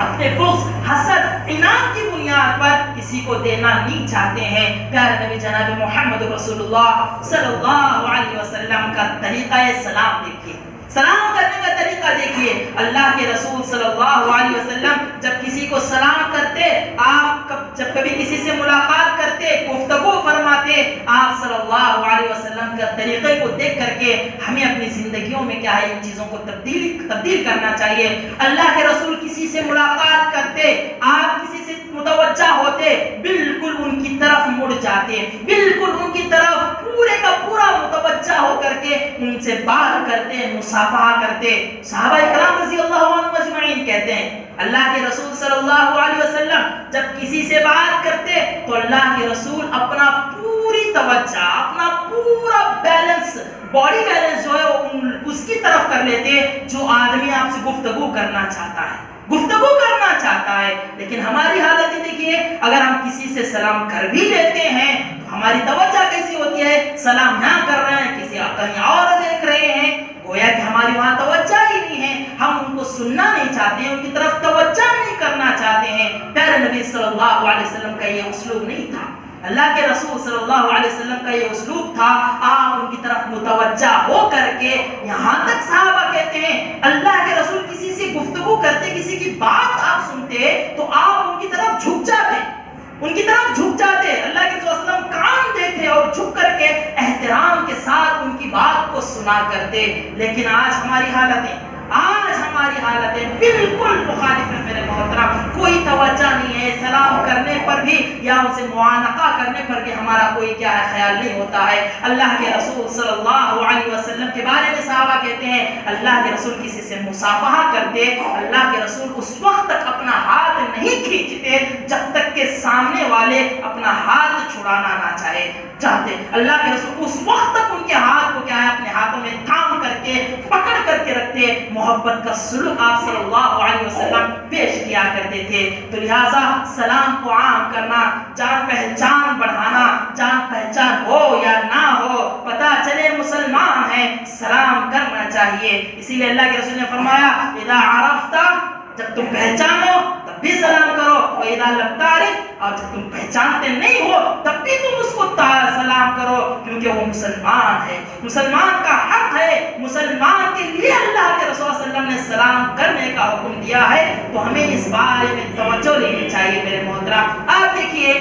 اپنے بغض، حسد، اناد کی بنیاد پر کسی کو دینا نہیں چاہتے ہیں۔ پیارے نبی جناب محمد رسول اللہ صلی اللہ علیہ وسلم کا طریقہ سلام دیکھیے، سلام کرنے کا طریقہ دیکھیے۔ اللہ کے رسول صلی اللہ علیہ وسلم جب کسی کو سلام کرتے، آپ جب کبھی کسی سے ملاقات کرتے، گفتگو فرماتے، آپ صلی اللہ علیہ وسلم کا طریقے کو دیکھ کر کے ہمیں اپنی زندگیوں میں کیا ہے ان چیزوں کو تبدیل کرنا چاہیے۔ اللہ کے رسول کسی سے ملاقات کرتے، آپ کسی سے متوجہ ہوتے، بالکل ان کی طرف مڑ جاتے، بالکل ان کی طرف پورے کا پورا متوجہ ہو کر کے ان سے بات کرتے، مصافحہ کرتے۔ صحابہ کرام رضی اللہ عنہم اجمعین کہتے ہیں اللہ کے رسول صلی اللہ علیہ وسلم جب کسی سے بات کرتے تو اللہ کے رسول اپنا پوری توجہ، اپنا پورا بیلنس، باڈی بیلنس جو ہے اس کی طرف کر لیتے جو آدمی آپ سے گفتگو کرنا چاہتا ہے، گفتگو کرنا چاہتا ہے۔ لیکن ہماری حالت دیکھیے، اگر ہم کسی سے سلام کر بھی لیتے ہیں تو ہماری توجہ کیسی ہوتی ہے؟ سلام یہاں کر رہے ہیں، کسی کہیں اور دیکھ رہے ہیں، گویا کہ ہماری وہاں توجہ ہی نہیں ہے، ہم ان کو سننا نہیں چاہتے ہیں، ان کی طرف توجہ نہیں کرنا چاہتے ہیں۔ پیارے نبی صلی اللہ علیہ وسلم کا یہ اسلوب نہیں تھا، اللہ کے رسول صلی اللہ علیہ وسلم کا یہ اسلوب تھا، آپ ان کی طرف متوجہ ہو کر کے، یہاں تک صحابہ کہتے ہیں اللہ کے رسول کسی سے گفتگو کرتے، کسی کی بات آپ سنتے تو آپ ان کی طرف جھک جاتے، ان کی طرف جھک جاتے، اللہ کے وسلم کان دیتے اور جھک کر کے احترام کے ساتھ ان کی بات کو سنا کرتے۔ لیکن آج ہماری حالتیں بالکل مخالف ہے میرے محترم، کوئی توجہ نہیں ہے، سلام کرنے پر بھی یا ان سے معانقہ کرنے پر بھی ہمارا کوئی کیا ہے خیال نہیں ہوتا ہے۔ اللہ کے رسول صلی اللہ علیہ وسلم کے بارے میں صحابہ کہتے ہیں اللہ کے رسول کسی سے مصافحہ کرتے، اللہ کے رسول اس وقت تک اپنا ہاتھ نہیں کھینچتے جب تک کہ سامنے والے اپنا ہاتھ چھڑانا نہ چاہتے۔ اللہ کے رسول اس وقت تک ان کے ہاتھ کو کیا ہے اپنے ہاتھوں میں تھام کر کے پکڑ کر کے رکھتے، محبت کا سلوک آپ صلی اللہ علیہ وسلم پیش کیا کرتے تھے۔ تو لہٰذا سلام کو عام کرنا، جان پہچان بڑھانا، جان پہچان ہو یا نہ ہو، پتہ چلے مسلمان ہیں، سلام کرنا چاہیے۔ اسی لیے اللہ کے رسول نے فرمایا اذا عرفت، جب تم پہچانو تب بھی سلام کرو، وَإِذَا لَمْ تَعْرِفْ، اور جب تم پہچانتے نہیں ہو تب بھی تم اس کو سلام کرو، کیونکہ وہ مسلمان ہے، مسلمان کا حق ہے، مسلمان کے لیے اللہ کے رسول صلی اللہ علیہ وسلم نے سلام کرنے کا حکم دیا ہے۔ تو ہمیں اس بارے میں توجہ لینی چاہیے میرے محترم۔ آپ دیکھیے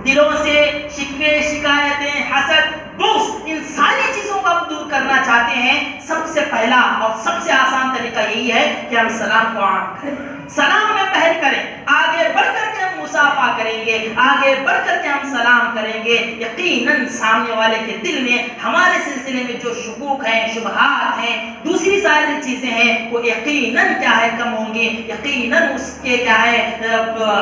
دلوں سے شکوے، شکایتیں، حسد، بغض، ان ساری چیزوں کو ہم دور کرنا چاہتے ہیں، سب سے پہلا اور سب سے آسان طریقہ یہی ہے کہ ہم سلام کو عام کریں، سلام میں پہل کریں، آگے بڑھ کر کے ہم مصافحہ کریں گے، آگے بڑھ کر کے ہم سلام کریں گے، یقیناً سامنے والے کے دل میں ہمارے سلسلے میں جو شکوک ہیں، شبہات ہیں، دوسری ساری چیزیں ہیں، وہ یقیناً کیا ہے کم ہوں گی، یقیناً اس کے کیا ہے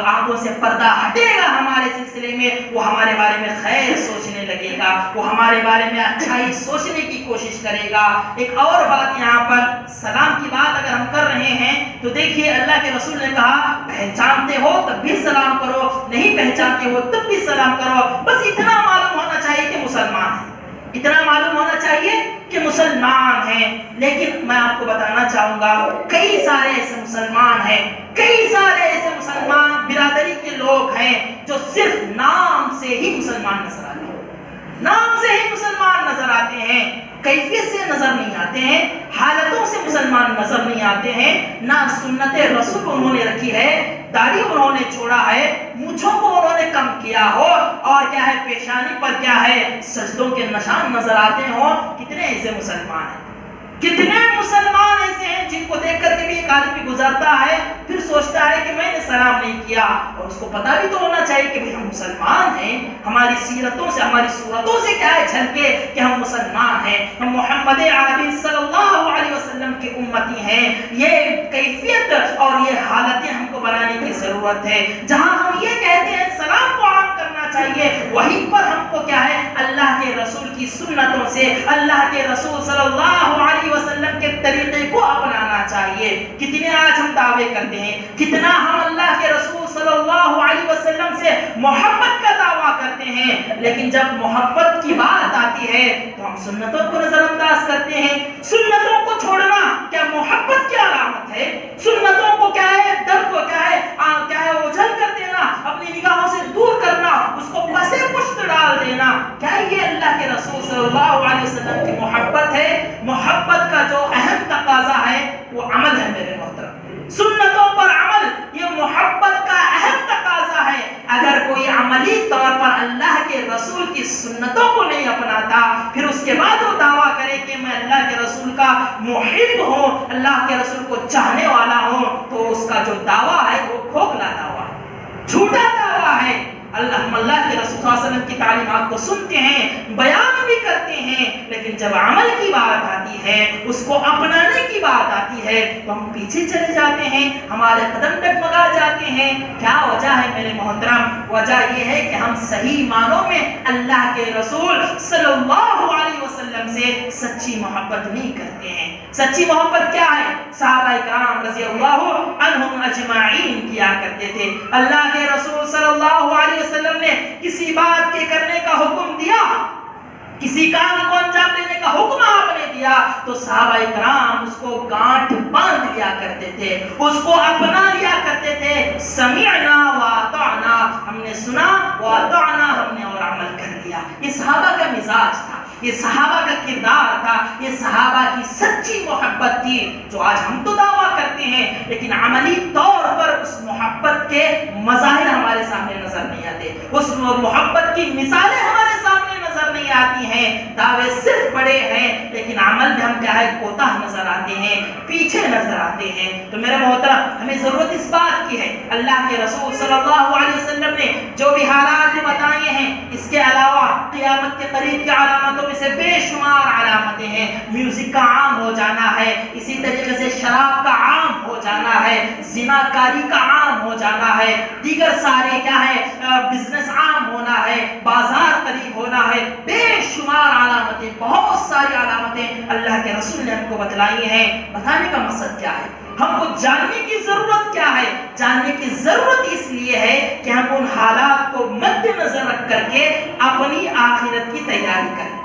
آنکھوں سے پردہ ہٹے گا ہمارے سلسلے میں، وہ ہمارے بارے میں خیر سوچنے لگے گا، وہ ہمارے بارے میں اچھائی سوچنے کی کوشش کرے گا۔ ایک اور بات یہاں پر سلام کی بات اگر ہم کر رہے ہیں تو دیکھیے اللہ کے رسول نے کہا پہچانتے ہو تب بھی سلام کرو، نہیں پہچانتے ہو تب بھی سلام کرو، بس اتنا معلوم ہونا چاہیے کہ مسلمان ہیں، اتنا معلوم ہونا چاہیے کہ مسلمان ہیں۔ لیکن میں آپ کو بتانا چاہوں گا کئی سارے ایسے مسلمان ہیں، کئی سارے ایسے مسلمان برادری کے لوگ ہیں جو صرف نام سے ہی مسلمان نظر آتے ہیں، نام سے ہی مسلمان نظر آتے ہیں، کیفیت سے نظر نہیں آتے ہیں، حالتوں سے مسلمان نظر نہیں آتے ہیں، نہ سنت رسول انہوں نے رکھی ہے، داڑھی انہوں نے چھوڑا ہے، مونچھوں کو انہوں نے کم کیا ہو، اور کیا ہے پیشانی پر کیا ہے سجدوں کے نشان نظر آتے ہوں، کتنے ایسے مسلمان ہیں، کتنے مسلمان ایسے ہیں جن کو دیکھ کر کے بھی ایک آدمی گزرتا ہے پھر سوچتا ہے کہ میں نے سلام نہیں کیا، اور اس کو پتا بھی تو ہونا چاہیے کہ ہم مسلمان ہیں، ہماری سیرتوں سے ہماری صورتوں سے کیا ہے جھلکے کہ ہم مسلمان ہیں، ہم محمد عربی صلی اللہ علیہ وسلم کی امتی ہیں۔ یہ کیفیت اور یہ حالتیں ہم کو بنانے کی ضرورت ہے، جہاں ہم یہ کہتے ہیں سلام کو عام کرنا چاہیے، وہیں پر ہم کو کیا ہے اللہ کے رسول کی سنتوں سے، اللہ کے رسول صلی اللہ علیہ وسلم کے طریقے کو اپنانا چاہیے۔ کتنے آج ہم دعوے کرتے ہیں، کتنا ہم اللہ کے رسول صلی اللہ علیہ وسلم سے محبت کا دعویٰ کرتے ہیں، لیکن جب محبت کی بات آتی ہے تو ہم سنتوں کو نظر انداز کرتے ہیں۔ سنتوں کو چھوڑنا کیا محبت کی علامت ہے؟ سنتوں کو کیا ہے در کو کیا ہے اوجھل کر دینا، اپنی نگاہوں سے دور کرنا، اس کو پسے پشت ڈال دینا، کیا یہ اللہ کے رسول صلی اللہ علیہ وسلم کی محبت ہے؟ محبت کا جو اہم تقاضا ہے وہ عمل ہے میرے محترم، سنتوں پر عمل یہ محبت کا اہم تقاضا ہے۔ اگر کوئی عملی طور پر اللہ کے رسول کی سنتوں کو نہیں اپناتا، پھر اس کے بعد وہ دعویٰ کرے کہ میں اللہ کے رسول کا محب ہوں، اللہ کے رسول کو چاہنے والا ہوں، تو اس کا جو دعویٰ ہے وہ کھوکھلا دعویٰ ہے، جھوٹا دعویٰ ہے۔ ہم اللہ کے رسول صلی اللہ علیہ وسلم کی تعلیمات کو سنتے ہیں، بیان بھی کرتے ہیں، لیکن جب عمل کی بات آتی ہے، اس کو اپنانے کی بات آتی ہے تو ہم پیچھے چلے جاتے ہیں، ہمارے قدم ڈگمگا جاتے ہیں۔ کیا وجہ ہے میرے محترم؟ وجہ یہ ہے کہ ہم صحیح معنوں میں اللہ کے رسول صلی اللہ علیہ وسلم سے سچی محبت نہیں کرتے ہیں۔ سچی محبت کیا ہے؟ صحابہ کرام رضی اللہ عنہم اجمعین کیا کرتے تھے۔ اللہ کے رسول صلی اللہ علیہ وسلم نے کسی بات کے کرنے کا حکم دیا، کسی کام کو انجام دینے کا حکم آپ نے دیا، تو صحابہ کرام اس کو گانٹھ باندھ لیا کرتے تھے، اس کو اپنا لیا کرتے تھے۔ سمعنا واطعنا، ہم نے سنا، واطعنا ہم نے اور عمل کر لیا۔ یہ صحابہ کا مزاج تھا، یہ صحابہ کا کردار تھا، یہ صحابہ کی سچی محبت تھی، جو آج ہم تو دعویٰ کرتے ہیں لیکن عملی طور پر اس محبت کے مظاہر ہمارے سامنے نظر نہیں آتے، اس محبت کی مثالیں ہمارے سامنے نظر نہیں آتی ہیں۔ دعوے صرف بڑے ہیں لیکن عمل میں ہم کیا ہے کوتاہ نظر آتے ہیں، پیچھے نظر آتے ہیں۔ تو میرے محترم ہمیں ضرورت اس بات کی ہے، اللہ کے رسول صلی اللہ علیہ وسلم نے جو بھی حالات بتائے ہیں، اس کے علاوہ قیامت کے قریب کی علامتوں میں سے بے شمار علامتیں ہیں۔ میوزک کا عام ہو جانا ہے، اسی طریقے سے شراب کا عام ہو جانا ہے، زناکاری کا عام ہو جانا ہے، دیگر سارے کیا ہے بزنس عام ہونا ہے، بازار قریب ہونا ہے، بے شمار علامتیں، بہت ساری علامتیں اللہ کے رسول نے ہم کو بتلائی ہیں۔ بتانے کا مقصد کیا ہے؟ ہم کو جاننے کی ضرورت کیا ہے؟ جاننے کی ضرورت اس لیے ہے کہ ہم ان حالات کو مد نظر رکھ کر کے اپنی آخرت کی تیاری کریں،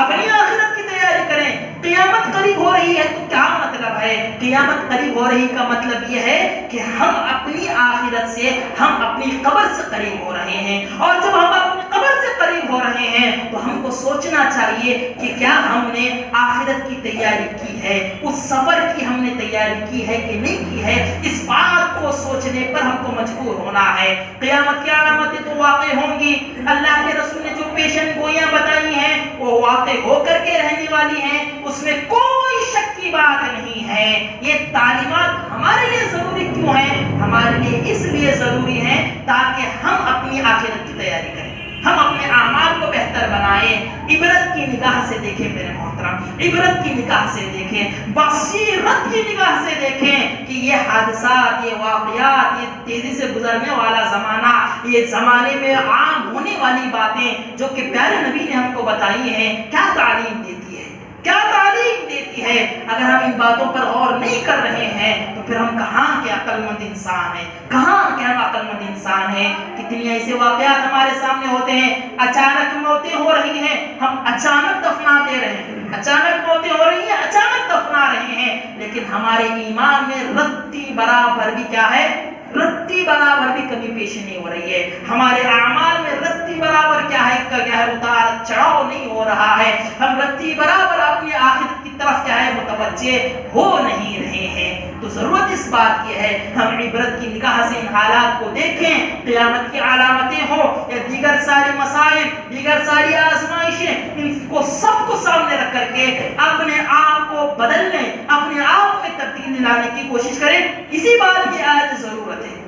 اپنی آخرت کی تیاری کریں۔ قیامت قریب ہو رہی ہے تو کیا مطلب ہے؟ قیامت قریب ہو رہی کا مطلب یہ ہے کہ ہم اپنی آخرت سے، ہم اپنی قبر سے قریب ہو رہے ہیں، اور جب ہم اپنی قبر سے قریب ہو رہے ہیں تو ہم کو سوچنا چاہیے کہ کیا ہم نے آخرت کی تیاری کی ہے، اس سفر کی ہم نے تیاری کی ہے کہ نہیں کی ہے۔ اس بات کو سوچنے پر ہم کو مجبور ہونا ہے۔ قیامت کی علامتیں تو واقع ہوں گی، اللہ کے رسول نے جو پیشن گوئیاں بتائی ہیں وہ واقع ہو کر کے رہنے والی ہیں، اس میں کوئی شک کی بات نہیں ہے۔ یہ تعلیمات ہمارے لیے ضروری کیوں ہیں؟ ہمارے لیے اس لیے ضروری ہیں تاکہ ہم اپنی آخرت کی تیاری کریں، ہم اپنے اعمال کو بہتر بنائیں۔ عبرت کی نگاہ سے دیکھیں میرے محترم، عبرت کی نگاہ سے دیکھیں، بصیرت کی نگاہ سے دیکھیں کہ یہ حادثات، یہ واقعات، یہ تیزی سے گزرنے والا زمانہ، یہ زمانے میں عام ہونے والی باتیں جو کہ پیارے نبی نے ہم کو بتائی ہیں، کیا تعلیم دیتی ہے، کیا تعلیم دیتی ہے۔ اگر ہم ان باتوں پر غور نہیں کر رہے ہیں تو پھر ہم کہاں کے عقل مند انسان ہیں، کہاں کے ہم عقل مند انسان ہیں۔ کتنی ایسے واقعات ہمارے سامنے ہوتے ہیں، اچانک موتیں ہو رہی ہیں، ہم اچانک دفنا دے رہے ہیں، اچانک موتیں ہو رہی ہیں، اچانک دفنا رہے ہیں، لیکن ہمارے ایمان میں رتی برابر بھی کیا ہے، رتی برابر بھی کمی پیش نہیں ہو رہی ہے۔ ہمارے اعمال میں رتی برابر کیا ہے اتار چڑھاؤ نہیں ہو رہا ہے، ہم رتی برابر اپنی آخرت کی طرف کیا ہے متوجہ ہو نہیں رہے ہیں۔ تو ضرورت اس بات کی ہے ہم عبرت کی نگاہ سے ان حالات کو دیکھیں، قیامت کی علامتیں ہوں یا دیگر ساری مسائل، دیگر ساری آزمائشیں، ان کو سب کو سامنے رکھ کر کے اپنے آپ کو بدلنے، اپنے آپ میں تبدیلی لانے کی کوشش کریں۔ اسی بات کی آج ضرورت ہے،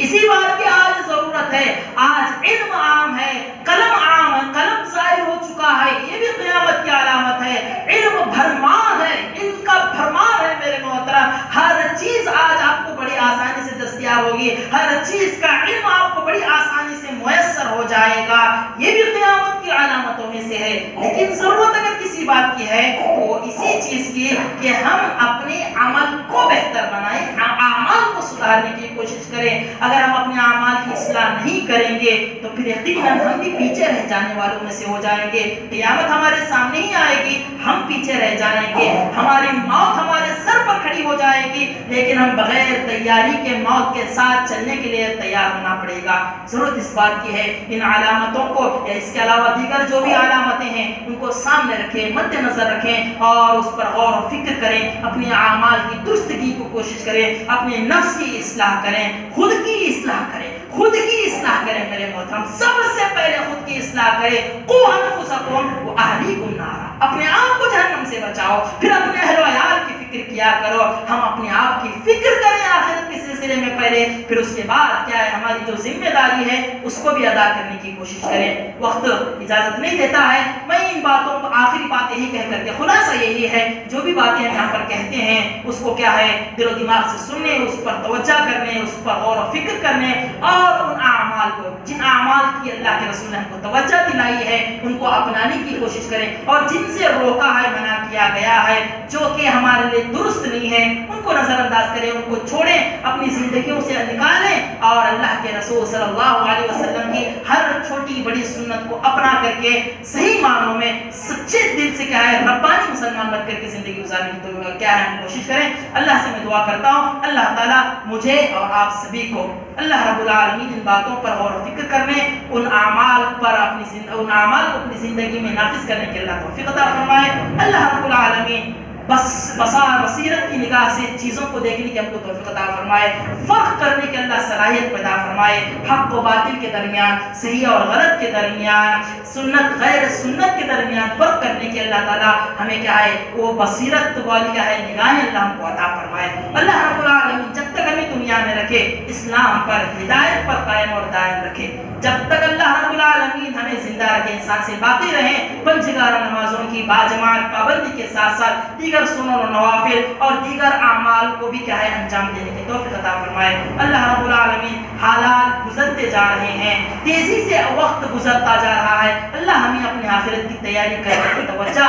اسی بات کی آج ضرورت ہے۔ آج علم عام ہے، قلم عام ہے، قلم ظاہر ہو چکا ہے، یہ بھی قیامت کی علامت ہے۔ علم بھرمار ہے، علم کا بھرمار ہے میرے محترم، ہر چیز آج آپ کو بڑی آسانی سے دستیاب ہوگی، ہر چیز کا علم آپ کو بڑی آسانی سے میسر ہو جائے گا، یہ بھی قیامت کی علامتوں میں سے ہے۔ لیکن ضرورت اگر کسی بات کی ہے تو اسی چیز کی کہ ہم اپنے عمل کو بہتر بنائیں، اعمال کو سدھارنے کی کوشش کریں۔ اگر ہم اپنے اعمال کی اصلاح نہیں کریں گے تو پھر یقیناً ہم بھی پیچھے رہ جانے والوں میں سے ہو جائیں گے۔ قیامت ہمارے سامنے ہی آئے گی، ہم پیچھے رہ جائیں گے، ہماری موت ہمارے سر پر کھڑی ہو جائے گی، لیکن ہم بغیر تیاری کے موت کے ساتھ چلنے کے لیے تیار ہونا پڑے گا۔ ضرورت اس بات کی ہے ان علامتوں کو یا اس کے علاوہ دیگر جو بھی علامتیں ہیں ان کو سامنے رکھیں، مد نظر رکھیں اور اس پر غور و فکر کریں، اپنے اعمال کی درستگی کو کوشش کریں، اپنے نفس کی اصلاح کریں، خود کی اصلاح کریں، خود کی اصلاح کریں میرے محترم، سب سے پہلے خود کی اصلاح کریں۔ قوا انفسکم واہلیکم نارا، اپنے آپ کو جہنم سے بچاؤ، پھر اپنے اہل و عیال کی فکر کیا کرو۔ ہم اپنے آپ کی فکر کریں آخرت کے سلسلے میں پہلے، پھر اس کے بعد کیا ہے ہماری جو ذمہ داری ہے اس کو بھی ادا کرنے کی کوشش کریں۔ وقت اجازت نہیں دیتا ہے، میں ان باتوں کو آخری بات یہی کہہ کر کے خلاصہ یہی ہے جو بھی باتیں ہم یہاں پر کہتے ہیں اس کو کیا ہے دل و دماغ سے سننے، اس پر توجہ کرنے، اس پر غور و فکر کرنے اور ان اعمال کو جن اعمال کی اللہ کے رسول نے ہم کو توجہ دلائی ہے ان کو اپنانے کی کوشش کریں، اور جن سے روکا ہے، منع کیا گیا ہے، جو کہ ہمارے لیے درست نہیں ہے ان کو نظر انداز کریں، ان کو چھوڑیں، اپنی زندگیوں سے نکالیں اور اللہ کے رسول صلی اللہ علیہ وسلم کی ہر چھوٹی بڑی سنت کو اپنا کر کے صحیح معنوں میں سچے دل سے کیا ہے ربانی مسلمان بن کر کے زندگی گزارنے کی تو کیا ہے ہم کوشش کریں۔ اللہ سے میں دعا کرتا ہوں اللہ تعالیٰ مجھے اور آپ سبھی کو اللہ رب العالمین ان باتوں پر غور و فکر کرنے، ان اعمال کو اپنی زندگی میں نافذ کرنے کے اللہ توفیق عطا فرمائے۔ اللہ رب العالمین بصیرت کی نگاہ سے چیزوں کو دیکھنے کی ہم کو توفیق عطا فرمائے، فرق کرنے کی اللہ صلاحیت پیدا فرمائے، حق و باطل کے درمیان، صحیح اور غلط کے درمیان، سنت غیر سنت کے درمیان فرق کرنے کی اللہ تعالیٰ ہمیں کیا ہے وہ بصیرت والی کیا ہے نگاہیں اللہ ہم کو عطا فرمائے۔ اللہ رب العالمین جب تک ہمیں دنیا میں رکھے اسلام پر ہدایت پر قائم اور دائم رکھے، جب تک اللہ رب العالمین ہمیں زندہ رکھے، انسان سے باتیں رہیں، پنجگارہ نمازوں کی باجماعت پابندی کے ساتھ ساتھ دیگر سنن و نوافل اور دیگر اعمال کو بھی کیا ہے انجام دینے کی توفیق عطا فرمائے۔ اللہ رب العالمین حالات گزرتے جا رہے ہیں، تیزی سے وقت گزرتا جا رہا ہے، اللہ ہمیں اپنے آخرت کی تیاری کرنے کی توجہ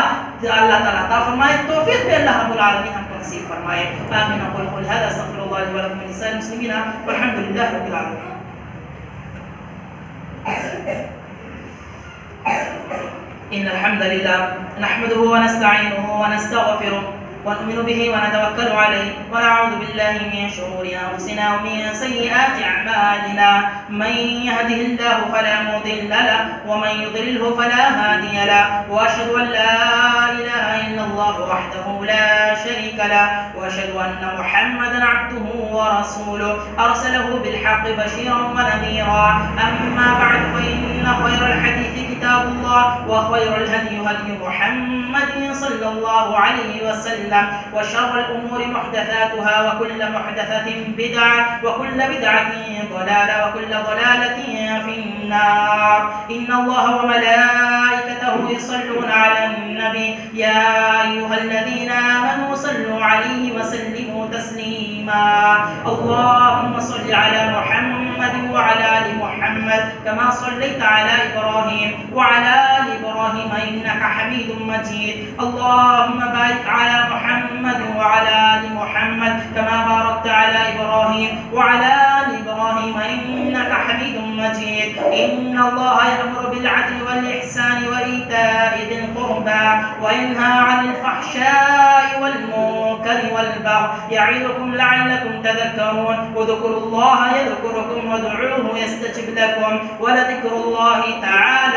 اللہ تعالیٰ عطا فرمائے، توفیق بھی اللہ رب العالمین ہم کو نصیب فرمائے۔ آمین اقول قولی ھذا استغفر اللہ لی ولکم ولسائر المسلمین والحمد للہ رب العالمین۔ إن الحمد لله نحمده ونستعينه ونستغفره ونؤمن به ونتوكل عليه ونعوذ بالله من شرور أنفسنا ومن سيئات أعمالنا، من يهده الله فلا مضل له ومن يضلله فلا هادي له، وأشهد أن لا إله إلا الله وحده لا شريك له، وأشهد أن محمدا عبده ورسوله أرسله بالحق بشيرا ونذيرا، أما بعد فإن خير الحديث كتاب الله وخير الهدي هدي محمد صلى الله عليه وسلم، وشر الأمور محدثاتها وكل محدثة بدعة وكل بدعة ضلالة وكل ضلالة في النار۔ إن الله وملائكته يصلون على النبي يا أيها الذين آمنوا صلوا عليه وسلموا تسليما، اللهم صل على محمد وعلى آل محمد كما صليت على إبراهيم وعلى آل إبراهيم إنك حميد مجيد، اللهم بارك على محمد وعلى آل محمد كما باركت على إبراهيم وعلى آل إبراهيم إنك حميد مجيد۔ إن الله يأمر بالعدل والإحسان وإيتاء ذي القربى وينهى عن الفحشاء والمنكر والبغي يعظكم لعلكم تذكرون، واذكروا الله يذكركم وادعوه يستجب لكم، ولذكر الله تعالى